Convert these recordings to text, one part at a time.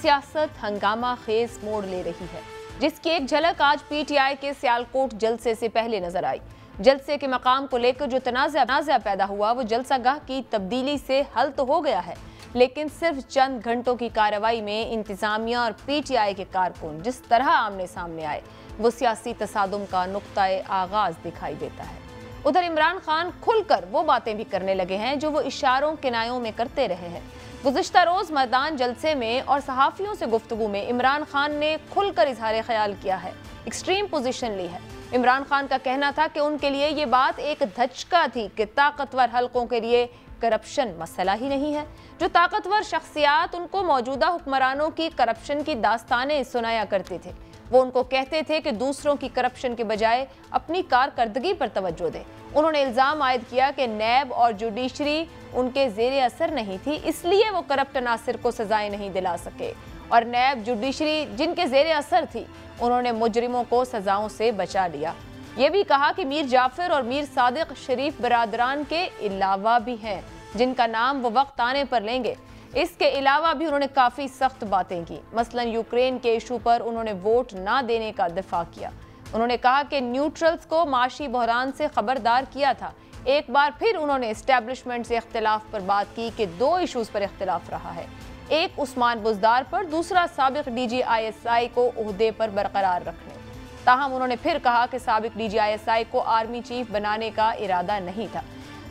सियासत हंगामा खेज मोड़ ले रही है, जिसकी एक झलक आज पीटीआई के सियालकोट जलसे से पहले नजर आई। जलसे के मकाम को लेकर जो तनाज़ा पैदा हुआ वो जलसागाह की तब्दीली से हल तो हो गया है, लेकिन सिर्फ चंद घंटों की कार्रवाई में इंतजामिया और पीटीआई के कारकुन जिस तरह आमने सामने आए वो सियासी तसादुम का नुक्ताए आगाज दिखाई देता है। उधर इमरान खान खुलकर वो बातें भी करने लगे हैं जो वो इशारों किनायों में करते रहे हैं। गुज़िश्ता रोज मैदान जलसे में और सहाफ़ियों से गुफ्तगू में इमरान खान ने खुलकर इजहार ख्याल किया है, एक्सट्रीम पोजीशन ली है। इमरान खान का कहना था कि उनके लिए ये बात एक धचका थी कि ताकतवर हलकों के लिए करप्शन मसला ही नहीं है। जो ताकतवर शख्सियात उनको मौजूदा हुक्मरानों की करप्शन की दास्तानें सुनाया करते थे, वो उनको कहते थे कि दूसरों की करप्शन के बजाय अपनी कारकर्दगी पर तवज्जो दें। उन्होंने इल्ज़ाम आयद किया कि नैब और जुडिशरी उनके ज़ेरे असर नहीं थी, इसलिए वो करप्ट अनासिर को सजाएं नहीं दिला सके, और नैब जुडिशरी जिनके ज़ेरे असर थी उन्होंने मुजरिमों को सजाओं से बचा लिया। ये भी कहा कि मीर जाफर और मीर सादिक शरीफ बरादरान के अलावा भी हैं जिनका नाम वो वक्त आने पर लेंगे। इसके अलावा भी उन्होंने काफ़ी सख्त बातें की। मसलन यूक्रेन के इशू पर उन्होंने वोट ना देने का दिफा किया। उन्होंने कहा कि न्यूट्रल्स को माशी बहरान से खबरदार किया था। एक बार फिर उन्होंने एस्टेब्लिशमेंट से इख्तिलाफ पर बात की कि दो इशूज़ पर इख्तिलाफ रहा है, एक उस्मान बुज़दार पर, दूसरा साबिक DGISI को ओहदे पर बरकरार रखने। ताहम उन्होंने फिर कहा कि साबिक DGISI को आर्मी चीफ बनाने का इरादा नहीं था।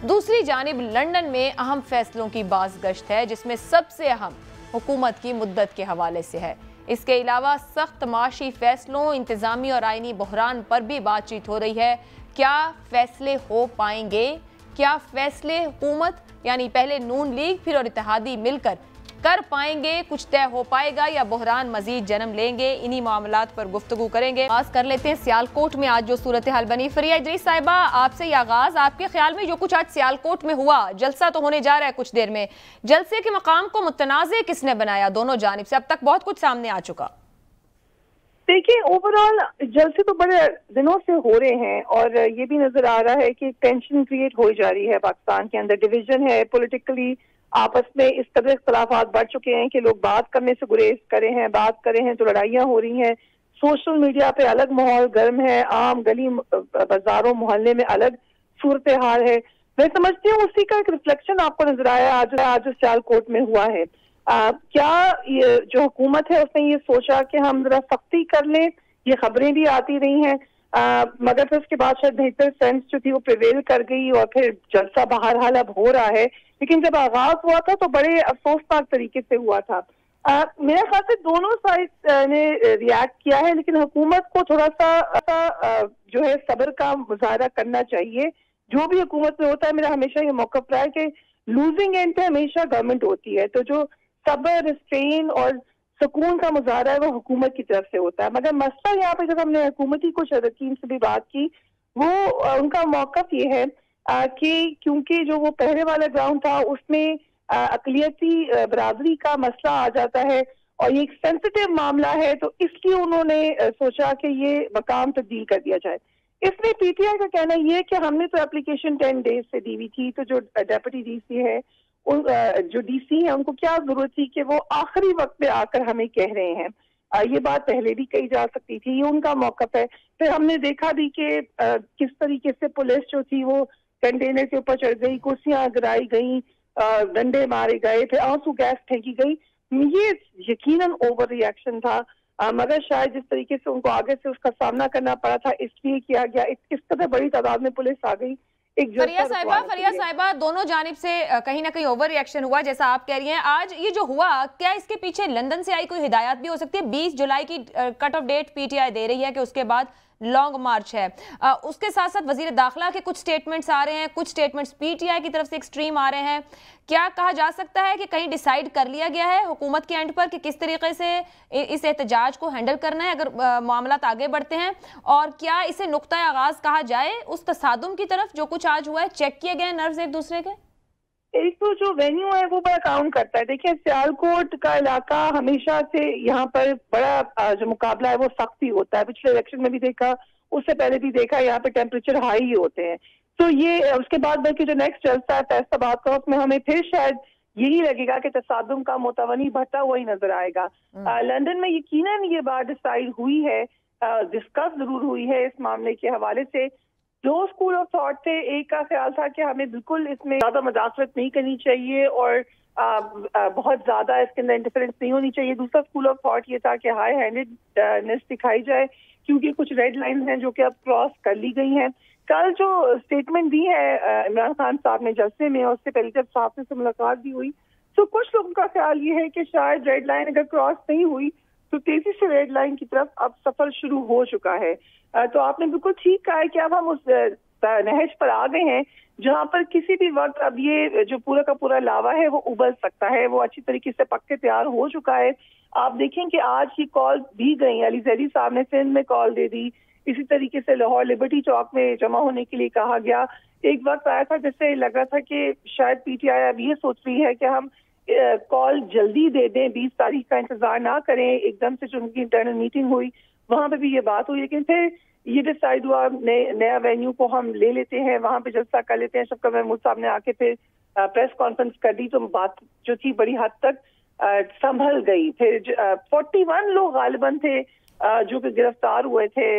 दूसरी जानिब लंदन में अहम फैसलों की बाज़गश्त है, जिसमें सबसे अहम हुकूमत की मुद्दत के हवाले से है। इसके अलावा सख्त माशी फैसलों, इंतज़ामी और आइनी बहरान पर भी बातचीत हो रही है। क्या फैसले हो पाएंगे? क्या फैसले हुकूमत यानी पहले नून लीग फिर और इत्तेहादी मिलकर कर पाएंगे? कुछ तय हो पाएगा या बहरान मजीद जन्म लेंगे? इन्हीं मामलात पर गुफ्तगू करेंगे। बात कर लेते हैं सियालकोट में आज जो सूरत हाल बनी। फरिया इदरीस साहिबा, आपसे ये आगाज, आपके ख्याल में जो कुछ आज सियालकोट में हुआ, जलसा तो होने जा रहा है कुछ देर में, जलसे के मकाम को मुतनाज़े किसने बनाया दोनों जानिब से? अब तक बहुत कुछ सामने आ चुका। देखिए, ओवरऑल जलसे तो बड़े दिनों से हो रहे हैं और ये भी नजर आ रहा है कि टेंशन क्रिएट हो जा रही है पाकिस्तान के अंदर। डिवीजन है, पॉलिटिकली आपस में इस तरह इख्तलाफात बढ़ चुके हैं कि लोग बात करने से गुरेज करे हैं, बात करें हैं तो लड़ाइयाँ हो रही हैं। सोशल मीडिया पे अलग माहौल गर्म है, आम गली बाजारों मोहल्ले में अलग सूरत हाल है। मैं समझती हूँ उसी का एक रिफ्लेक्शन आपको नजर आया आज सियालकोट में हुआ है। क्या ये जो हुकूमत है उसने ये सोचा कि हम जरा सख्ती कर लें? ये खबरें भी आती रही हैं, मगर फिर उसके बाद शायद बेहतर सेंस जो थी वो प्रिवेल कर गई और फिर जलसा बहरहाल अब हो रहा है। लेकिन जब आगाज हुआ था तो बड़े अफसोसनाक तरीके से हुआ था। मेरे ख्याल से दोनों साइड ने रिएक्ट किया है, लेकिन हुकूमत को थोड़ा सा जो है सब्र का मुजाहरा करना चाहिए। जो भी हुकूमत में होता है, मेरा हमेशा ये मौक़िफ़ रहा है कि लूजिंग एंड पे हमेशा गवर्नमेंट होती है, तो जो सब्र, रिस्ट्रेन और सुकून का मुजाहरा है वो हुकूमत की तरफ से होता है। मगर मसला यहाँ पे जब हमने हुकूमती कुछ अरकान से भी बात की, वो उनका मौक़िफ़ ये है कि क्योंकि जो वो पहले वाला ग्राउंड था उसमें अक़लियती बरादरी का मसला आ जाता है और ये एक सेंसिटिव मामला है, तो इसलिए उन्होंने सोचा कि ये मकाम तब्दील कर दिया जाए। इसमें पीटीआई का कहना ये है कि हमने तो एप्लीकेशन 10 डेज से दी हुई थी, तो जो डेप्यूटी डीसी है, जो डीसी है, उनको क्या जरूरत थी कि वो आखिरी वक्त में आकर हमें कह रहे हैं? ये बात पहले भी कही जा सकती थी, ये उनका मौक़िफ़ है। फिर हमने देखा भी कि किस तरीके से पुलिस जो थी वो कंटेनर के ऊपर चढ़ गई, कुर्सियां गिराई गई, डंडे मारे गए, फिर आंसू गैस फेंकी गई। ये यकीनन ओवर रिएक्शन था, मगर शायद जिस तरीके से उनको आगे से उसका सामना करना पड़ा था इसलिए किया गया। इस कदर बड़ी तादाद में पुलिस आ गई। फरिया साहिबा, दोनों जानिब से कहीं ना कहीं ओवर रिएक्शन हुआ जैसा आप कह रही हैं। आज ये जो हुआ, क्या इसके पीछे लंदन से आई कोई हिदायत भी हो सकती है? 20 जुलाई की कट ऑफ डेट पीटीआई दे रही है कि उसके बाद लॉन्ग मार्च है। उसके साथ साथ वजीर दाखिला के कुछ स्टेटमेंट्स आ रहे हैं, कुछ स्टेटमेंट्स पीटीआई की तरफ से एक्सट्रीम आ रहे हैं। क्या कहा जा सकता है कि कहीं डिसाइड कर लिया गया है हुकूमत के एंड पर कि किस तरीके से इस एहतजाज को हैंडल करना है अगर मामलात आगे बढ़ते हैं? और क्या इसे नुक्ता आगाज कहा जाए उस तसादुम की तरफ जो कुछ आज हुआ है? चेक किए गए नर्व्स एक दूसरे के? एक तो जो वेन्यू है वो बड़ा काउंट करता है। देखिए, सियालकोट का इलाका हमेशा से यहाँ पर बड़ा जो मुकाबला है वो सख्त ही होता है। पिछले इलेक्शन में भी देखा, उससे पहले भी देखा, यहाँ पे टेम्परेचर हाई ही होते हैं। तो ये उसके बाद बल्कि जो नेक्स्ट जलसा है फैसलाबाद का, उसमें हमें फिर शायद यही लगेगा कि तसादुम का मुतवनी बढ़ता हुआ ही नजर आएगा। लंदन में यकीनन ये बात डिसाइड हुई है, डिस्कस जरूर हुई है इस मामले के हवाले से। दो स्कूल ऑफ थॉट थे, एक का ख्याल था कि हमें बिल्कुल इसमें ज्यादा मदाखलत नहीं करनी चाहिए और बहुत ज्यादा इसके अंदर इंटरफेरेंस नहीं होनी चाहिए। दूसरा स्कूल ऑफ थॉट ये था कि हाई हैंडेडनेस दिखाई जाए, क्योंकि कुछ रेड लाइंस हैं जो कि अब क्रॉस कर ली गई हैं। कल जो स्टेटमेंट दी है इमरान खान साहब ने जलसे में, और उससे पहले जब साहब से मुलाकात भी हुई, तो कुछ लोगों का ख्याल ये है कि शायद रेड लाइन अगर क्रॉस नहीं हुई तो तेजी से रेड लाइन की तरफ अब सफर शुरू हो चुका है। तो आपने बिल्कुल ठीक कहा है कि अब हम उस नहज पर आ गए हैं जहां पर किसी भी वक्त अब ये जो पूरा का पूरा लावा है वो उबल सकता है, वो अच्छी तरीके से पक के तैयार हो चुका है। आप देखें कि आज की कॉल दी गई, अली जैदी साहब ने सिंध में कॉल दे दी, इसी तरीके से लाहौर लिबर्टी चौक में जमा होने के लिए कहा गया। एक वक्त आया था जिससे लग रहा था कि शायद पीटीआई अब ये सोच रही है कि हम कॉल जल्दी दे दें, 20 तारीख का इंतजार ना करें। एकदम से जो उनकी इंटरनल मीटिंग हुई वहां पे भी ये बात हुई, लेकिन फिर ये डिसाइड हुआ नया वेन्यू को हम ले लेते हैं, वहां पे जलसा कर लेते हैं। शफकत महमूद साहब ने आके फिर प्रेस कॉन्फ्रेंस कर दी, तो बात जो थी बड़ी हद तक संभल गई। फिर 41 लोग गालिबन थे जो कि गिरफ्तार हुए थे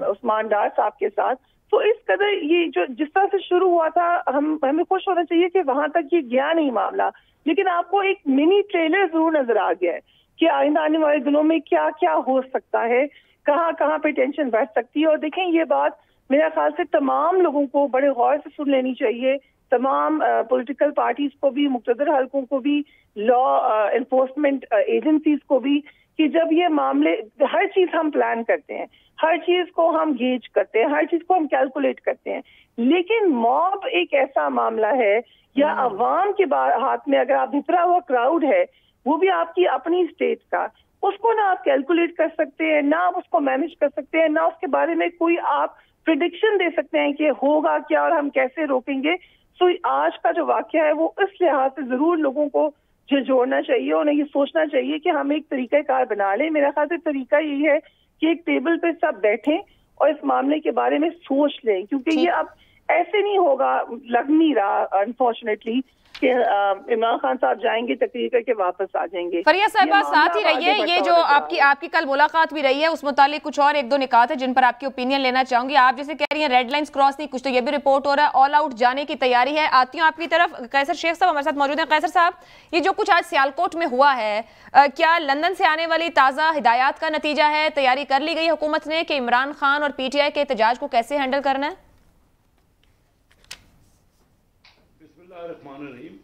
उस्मान डार साहब के साथ। तो इस कदर ये जो जिस तरह से शुरू हुआ था, हमें खुश होना चाहिए कि वहां तक ये गया नहीं मामला। लेकिन आपको एक मिनी ट्रेलर जरूर नजर आ गया है कि आइंदा आने वाले दिनों में क्या क्या हो सकता है, कहाँ कहाँ पे टेंशन बढ़ सकती है। और देखें, ये बात मेरा ख्याल से तमाम लोगों को बड़े गौर से सुन लेनी चाहिए, तमाम पॉलिटिकल पार्टीज को भी, मुक्तदर हलकों को भी, लॉ एनफोर्समेंट एजेंसीज को भी, कि जब ये मामले, हर चीज हम प्लान करते हैं, हर चीज को हम गेज करते हैं, हर चीज को हम कैलकुलेट करते हैं, लेकिन मॉब एक ऐसा मामला है या अवाम के हाथ में अगर आप भितरा हुआ क्राउड है, वो भी आपकी अपनी स्टेट का, उसको ना आप कैलकुलेट कर सकते हैं, ना आप उसको मैनेज कर सकते हैं, ना उसके बारे में कोई आप प्रिडिक्शन दे सकते हैं कि होगा क्या और हम कैसे रोकेंगे। सो आज का जो वाकया है वो इस लिहाज से जरूर लोगों को जोड़ना चाहिए, उन्हें ये सोचना चाहिए कि हम एक तरीक़ाकार बना लें। मेरा ख्याल से तरीका यही है कि एक टेबल पे सब बैठें और इस मामले के बारे में सोच लें, क्योंकि ये अब ऐसे नहीं होगा, लग नहीं रहा अनफॉर्चुनेटली कि इमरान खान साहब जाएंगे, तकरीर करके वापस आ जाएंगे। फरिया साहिबा साथ ही रहिए, ये जो आपकी कल मुलाकात भी रही है उस मुतालिक कुछ और एक दो निकात है जिन पर आपकी ओपिनियन लेना चाहूंगी। आप जैसे कह रही हैं रेड लाइंस क्रॉस नहीं, कुछ तो ये भी रिपोर्ट हो रहा है ऑल आउट जाने की तैयारी है। आती हूँ आपकी तरफ, कैसर शेख साहब हमारे साथ मौजूद हैं। कैसर साहब, ये जो कुछ आज सियालकोट में हुआ है, क्या लंदन से आने वाली ताज़ा हिदायत का नतीजा है? तैयारी कर ली गई हुकूमत ने कि इमरान खान और पीटीआई के एहतजाज को कैसे हैंडल करना है? बिस्मिल्लाहिर्रहमानिर्रहीम।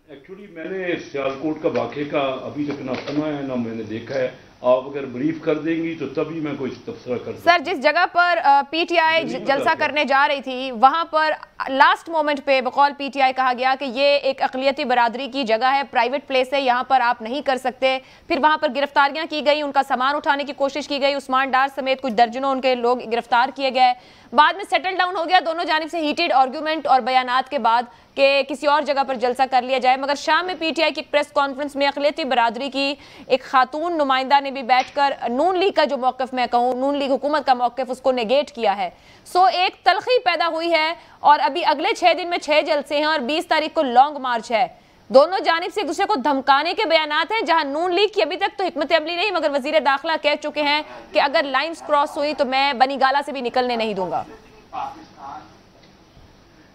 एक्चुअली मैंने सियालकोट का वाक़े का अभी तक ना सुना है ना मैंने देखा है। आप अगर ब्रीफ कर देंगी तो तभी मैं कोई तबसरा कर सकता। सर, जिस जगह पर पीटीआई जलसा करने जा रही थी वहां पर लास्ट मोमेंट पे बकौल पीटीआई कहा गया कि ये एक अक़लियती बरादरी की जगह है, प्राइवेट प्लेस है, यहाँ पर आप नहीं कर सकते। फिर वहां पर गिरफ्तारियां की गई, उनका सामान उठाने की कोशिश की गई, उस्मान डार समेत कुछ दर्जनों उनके लोग गिरफ्तार किए गए। बाद में सेटल डाउन हो गया दोनों जानिब से हीटेड आर्गूमेंट और बयानात के बाद कि किसी और जगह पर जलसा कर लिया जाए। मगर शाम में पीटीआई की एक प्रेस कॉन्फ्रेंस में अक़लियती बरादरी की एक खातून नुमाइंदा ने भी बैठकर नून लीग का जो मौक़िफ़, मैं कहूँ नून लीग हुकूमत का मौक़िफ़, उसको नेगेट किया है। सो एक तलखी पैदा हुई है और अभी अगले 6 दिन में 6 जलसे हैं और 20 तारीख को लॉन्ग मार्च है। दोनों जानिब से एक दूसरे को धमकाने के बयानात हैं, जहां नून लीग की अभी तक तो हिकमत अमली नहीं, मगर वजीर दाखिला कह चुके हैं कि अगर लाइन्स क्रॉस हुई तो मैं बनी गाला से भी निकलने नहीं दूंगा।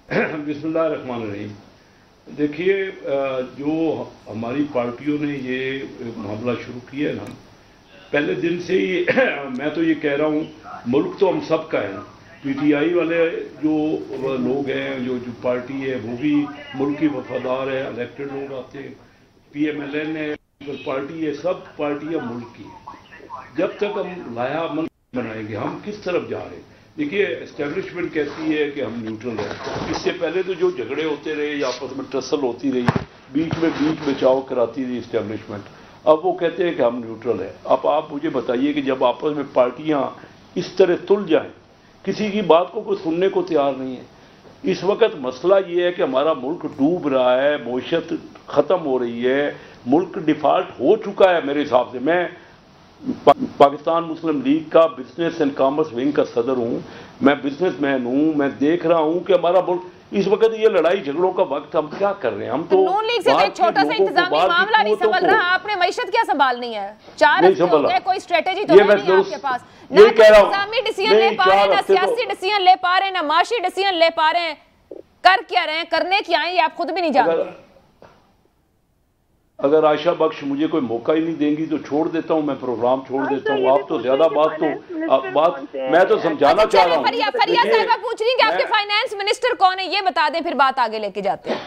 बिस्मिल्लाहिर्रहमानिर्रहीम। देखिए, जो हमारी पार्टियों ने ये मामला शुरू किया है ना, पहले दिन से ही मैं तो ये कह रहा हूँ, मुल्क तो हम सब का है। पीटीआई वाले जो लोग हैं, जो पार्टी है, वो भी मुल्क की वफादार है, इलेक्टेड लोग आते हैं, PMLN है, पार्टी है, सब पार्टियाँ मुल्क की है। जब तक हम लाया अमल बनाएंगे, हम किस तरफ जा रहे हैं? देखिए, एस्टेब्लिशमेंट कहती है कि हम न्यूट्रल हैं। इससे पहले तो जो झगड़े होते रहे या आपस में टसल होती रही, बीच में बचाव कराती रही एस्टेब्लिशमेंट, अब वो कहते हैं कि हम न्यूट्रल हैं। अब आप मुझे बताइए कि जब आपस में पार्टियां इस तरह तुल जाएं, किसी की बात को कोई सुनने को तैयार नहीं है। इस वक्त मसला ये है कि हमारा मुल्क डूब रहा है, मईशत ख़त्म हो रही है, मुल्क डिफ़ॉल्ट हो चुका है। मेरे हिसाब से, मैं पाकिस्तान मुस्लिम लीग का बिजनेस एंड कॉमर्स विंग का सदर हूँ, मैं बिजनेसमैन हूँ, मैं देख रहा हूँ कि हमारा मुल्क इस वक्त ये लड़ाई झगड़ों का वक्त, हम क्या कर रहे हैं? हम तो नून लीग से एक छोटा सा इंतजामी मामला नहीं संभल रहा, आपने मईशत क्या संभालनी है? 4 हफ्ते हो गए, कोई स्ट्रेटेजी तो नहीं है आपके पास, ना इंतजामी डिसीजन ले पा रहे हैं, ना सियासी डिसीजन ले पा रहे हैं, ना माशी डिसीजन ले पा रहे हैं। कर क्या रहे हैं, करने क्या है, ये आप खुद भी नहीं जानते। अगर आयशा बख्श मुझे कोई मौका ही नहीं देंगी तो छोड़ देता हूं, मैं प्रोग्राम छोड़ देता हूं। आप तो ज्यादा बात मैं तो समझाना चाह रहा हूं। फरिया साहब पूछ रही हैं कि आपके फाइनेंस मिनिस्टर कौन है, ये बता दें, फिर बात आगे लेके जाते हैं।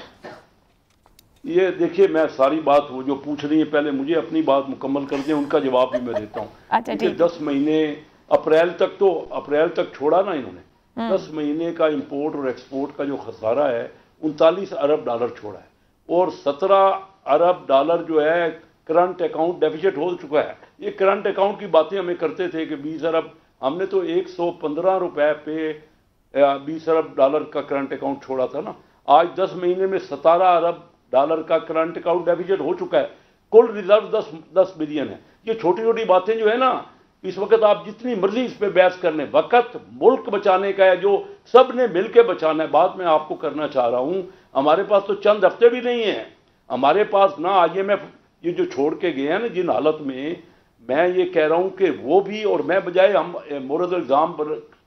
ये देखिए, मैं सारी बात वो जो पूछ रही है, पहले मुझे अपनी बात मुकम्मल कर दें, उनका जवाब भी मैं देता हूँ। अच्छा, 10 महीने अप्रैल तक छोड़ा ना इन्होंने। 10 महीने का इंपोर्ट और एक्सपोर्ट का जो खसारा है 39 अरब डॉलर छोड़ा है, और 17 अरब डॉलर जो है करंट अकाउंट डेफिसिट हो चुका है। ये करंट अकाउंट की बातें हमें करते थे कि 20 अरब, हमने तो 115 रुपए पे 20 अरब डॉलर का करंट अकाउंट छोड़ा था ना। आज 10 महीने में 17 अरब डॉलर का करंट अकाउंट डेफिसिट हो चुका है। कुल रिजर्व 10 बिलियन है। ये छोटी छोटी बातें जो है ना, इस वक्त आप जितनी मर्जी इस पे बहस कर लें, वक्त मुल्क बचाने का है जो सब ने मिल के बचाना है। बात मैं आपको करना चाह रहा हूं, हमारे पास तो चंद हफ्ते भी नहीं है। हमारे पास ना IMF ये जो छोड़ के गए हैं ना जिन हालत में, मैं ये कह रहा हूं कि वो भी, और मैं बजाय हम मोरद इल्जाम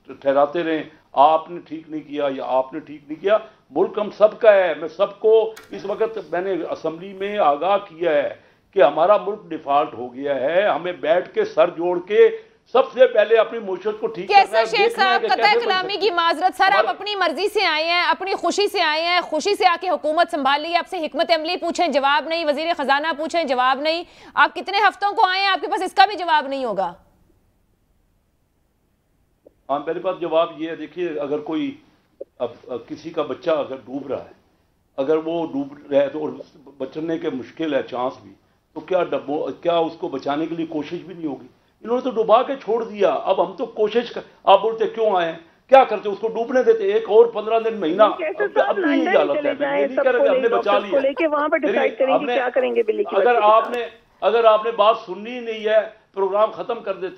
ठहराते रहे आपने ठीक नहीं किया या आपने ठीक नहीं किया, मुल्क हम सबका है। मैं सबको इस वक्त मैंने असेंबली में आगाह किया है कि हमारा मुल्क डिफॉल्ट हो गया है। हमें बैठ के सर जोड़ के सबसे पहले अपनी मुश्किल को ठीक करना है। शेख साहब, कतई कलामी की माजरत सर, आप अपनी मर्जी से आए हैं, अपनी खुशी से आए हैं, खुशी से आके हुकूमत संभाल ली, आपसे हिकमत अमली पूछें जवाब नहीं, वजीर खजाना पूछें जवाब नहीं। आप कितने हफ्तों को आए हैं, आपके पास इसका भी जवाब नहीं होगा। हाँ, मेरे पास जवाब ये है, देखिए, अगर कोई किसी का बच्चा अगर डूब रहा है, अगर वो डूब रहा है तो और बचने के मुश्किल है चांस भी, तो क्या उसको बचाने के लिए कोशिश भी नहीं होगी? इन्होंने तो डुबा के छोड़ दिया। अब हम तो कोशिश आप बोलते क्यों आए, क्या करते, उसको डूबने देते, एक और 15 दिन महीना। अपनी हालत है, हमने बचा लिया, वहां पर डिसाइड करेंगे क्या करेंगे। अगर आपने बात सुननी ही नहीं है, प्रोग्राम खत्म कर देते हैं।